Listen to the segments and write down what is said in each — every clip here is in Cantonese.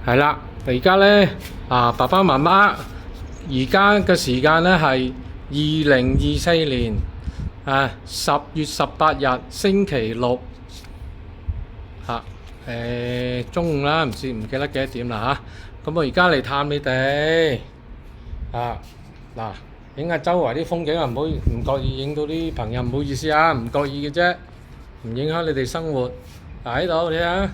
係啦，而家呢，爸爸媽媽而家嘅時間呢係2024年10月18日星期六中午啦，唔記得幾多點啦嚇。咁我而家嚟探你哋嗱，影下周圍啲風景啊，唔覺意影到啲朋友，唔好意思啊，唔覺意嘅啫，唔影響你哋生活。喺度你睇下，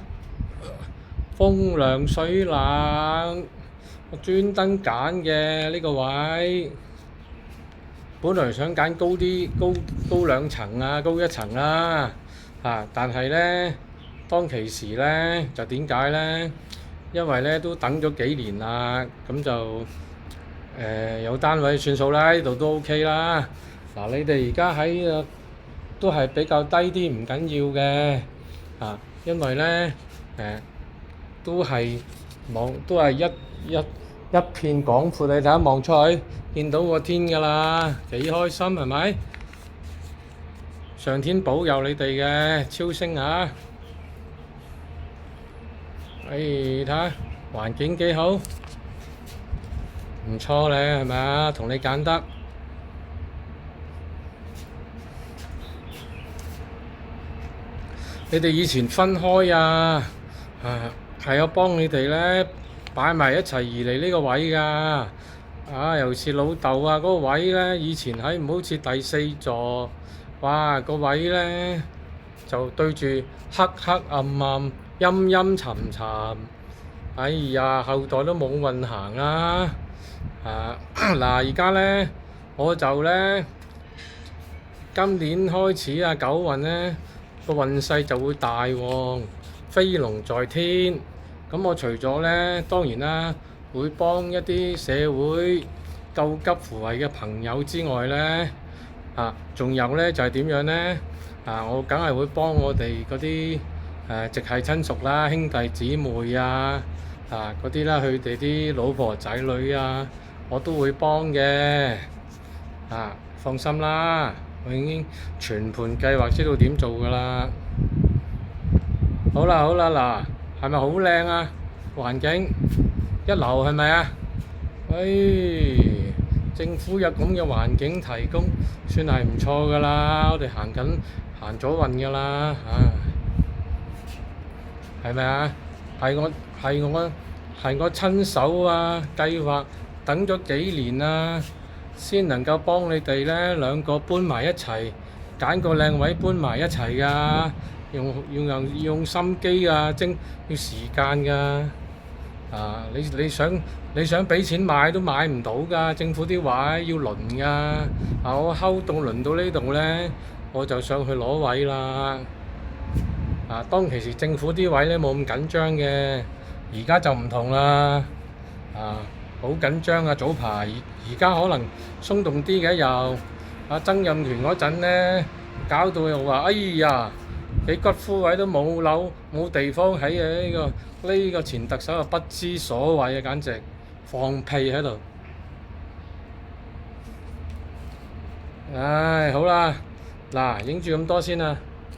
風涼水冷，我專登揀嘅呢個位。本來想揀高啲，高2層啊，高1層啦，但係呢，當其時呢，就點解呢？因為呢都等咗幾年啦，咁就有單位算數啦，呢度都 OK 啦。嗱，你哋而家喺都係比較低啲，唔緊要嘅因為呢都係一片廣闊，你睇下望出去，見到個天㗎啦，幾開心係咪？上天保佑你哋嘅超升嚇！睇下環境幾好，唔錯咧係咪啊？同你揀得。你哋以前分開係我幫你哋咧擺埋一齊移嚟呢個位㗎。尤其是老豆嗰個位咧，以前喺唔好似第4座，哇個位咧就對住黑黑暗暗、陰陰沉沉，哎呀後代都冇運行啦。嗱而家咧我就咧今年開始9運咧個運勢就會大旺，飛龍在天。咁我除咗咧當然啦，會幫一啲社會救急扶危嘅朋友之外咧，仲有咧就係點樣咧？我梗係會幫我哋嗰啲直系親屬啦、兄弟姊妹嗰啲啦，佢哋啲老婆仔女我都會幫嘅。放心啦，我已經全盤計劃知道點做㗎啦。好啦，嗱，係咪好靚啊？環境一流係咪啊？政府有咁嘅環境提供，算係唔錯㗎啦。我哋行咗運㗎啦，係咪啊？係我親手計劃，等咗幾年先能夠幫你哋咧兩個搬埋一齊，揀個靚位搬埋一齊㗎。用心機要時間㗎。你想俾錢買都買唔到㗎，政府啲位要輪㗎。我輪到呢度呢，我就上去攞位啦。當其時政府啲位呢冇咁緊張嘅，而家就唔同啦。好緊張早排，而家可能鬆動啲嘅又。曾蔭權嗰陣呢，搞到又話：哎呀，俾骨灰位都冇樓冇地方起呢個前特首不知所謂簡直放屁喺度。好啦，嗱，影住咁多先啦。